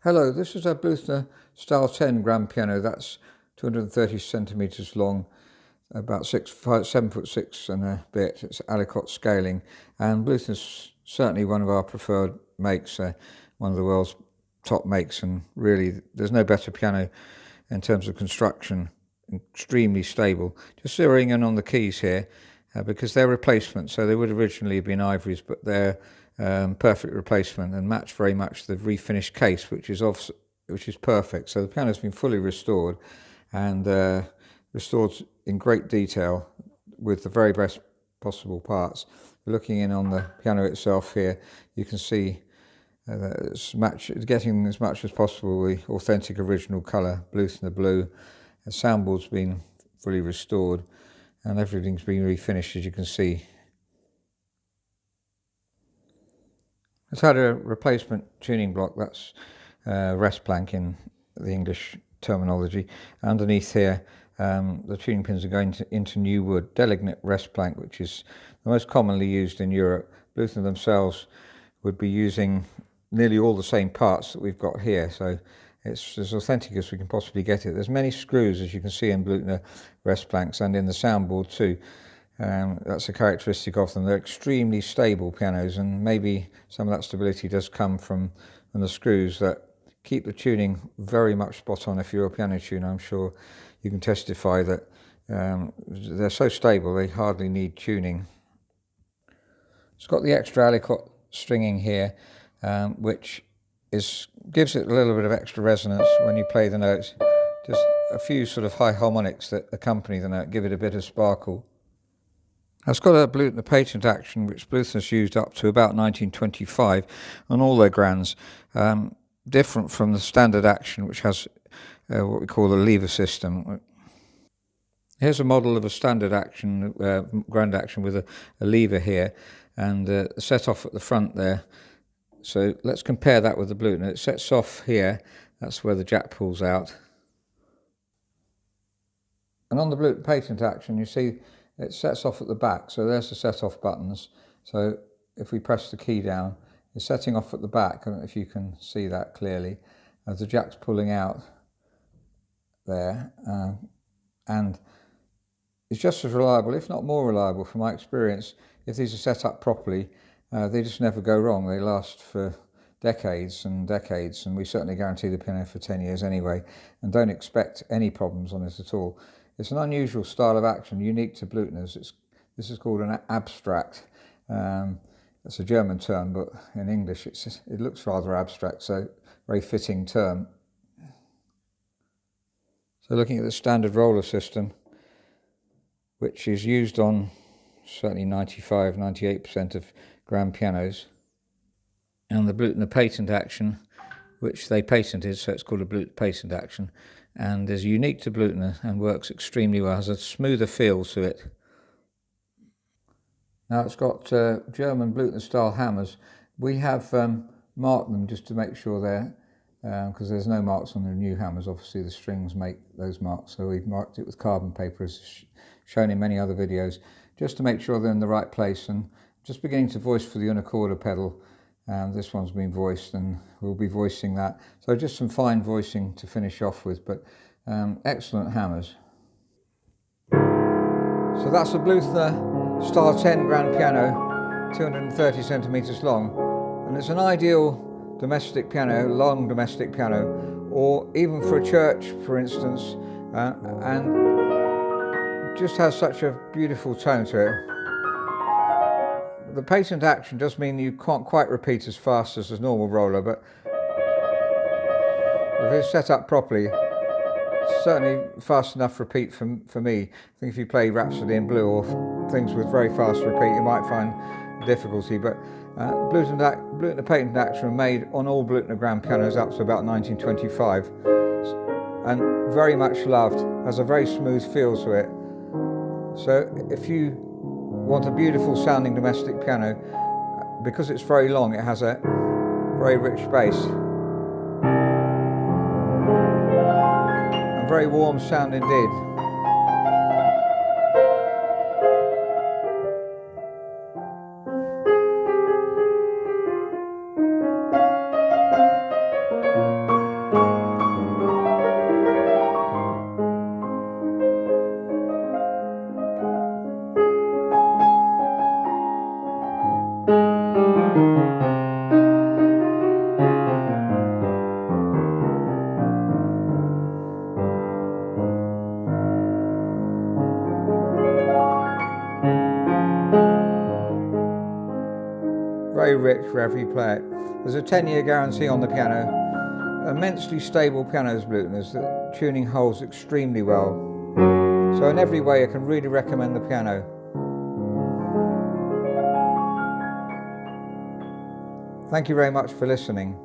Hello, this is a Bluthner style 10 grand piano. That's 230 centimeters long, about 7'6" and a bit. It's Alicot scaling, and Bluthner's certainly one of our preferred makes, one of the world's top makes, and really there's no better piano in terms of construction. Extremely stable. Just zeroing in on the keys here, because they're replacements, so they would originally have been ivories, but they're perfect replacement and match very much the refinished case, which is perfect. So the piano's been fully restored and restored in great detail with the very best possible parts. Looking in on the piano itself here, you can see it's getting as much as possible the authentic original colour, Bluthner blue. The soundboard's been fully restored and everything's been refinished, as you can see. It's had a replacement tuning block, that's rest plank in the English terminology. Underneath here, the tuning pins are going into new wood, delignate rest plank, which is the most commonly used in Europe. Bluthner themselves would be using nearly all the same parts that we've got here, so it's as authentic as we can possibly get it. There's many screws, as you can see, in Bluthner rest planks and in the soundboard too. That's a characteristic of them. They're extremely stable pianos, and maybe some of that stability does come from the screws that keep the tuning very much spot on. If you're a piano tuner, I'm sure you can testify that they're so stable they hardly need tuning. It's got the extra Alicot stringing here, which gives it a little bit of extra resonance when you play the notes. Just a few sort of high harmonics that accompany the note give it a bit of sparkle. It's got a Bluthner patent action, which Bluthners used up to about 1925 on all their grands, different from the standard action, which has what we call a lever system. Here's a model of a standard action, grand action, with a lever here and a set off at the front there. So let's compare that with the Bluthner. It sets off here, that's where the jack pulls out. And on the Bluthner patent action, you see it sets off at the back, so there's the set off buttons. So if we press the key down, it's setting off at the back. I don't know if you can see that clearly, as the jack's pulling out there, and it's just as reliable, if not more reliable from my experience. If these are set up properly, they just never go wrong. They last for decades and decades, and we certainly guarantee the piano for 10 years anyway, and don't expect any problems on it at all. It's an unusual style of action, unique to Bluthners. This is called an abstract. It's a German term, but in English it looks rather abstract, so very fitting term. So looking at the standard roller system, which is used on certainly 95–98% of grand pianos, and the Bluthner patent action, which they patented, so it's called a Bluthner patent action, and is unique to Bluthner and works extremely well, has a smoother feel to it. Now it's got German Bluthner style hammers. We have marked them just to make sure they're, because there's no marks on the new hammers, obviously the strings make those marks, so we've marked it with carbon paper as shown in many other videos, just to make sure they're in the right place. And just beginning to voice for the unicorda pedal. This one's been voiced and we'll be voicing that. So just some fine voicing to finish off with, but excellent hammers. So that's a Bluthner style 10 grand piano, 230 centimeters long, and it's an ideal domestic piano, long domestic piano, or even for a church, for instance, and just has such a beautiful tone to it. The patent action does mean you can't quite repeat as fast as a normal roller, but if it's set up properly, it's certainly fast enough repeat for me. I think if you play Rhapsody in Blue or things with very fast repeat, you might find difficulty, but Bluthner patent action were made on all Bluthner grand pianos up to about 1925, and very much loved, has a very smooth feel to it. So if you want a beautiful sounding domestic piano, because it's very long, it has a very rich bass and very warm sound indeed. very rich wherever you play it. There's a 10-year guarantee on the piano. Immensely stable pianos, Bluthners. The tuning holds extremely well. So in every way I can really recommend the piano. Thank you very much for listening.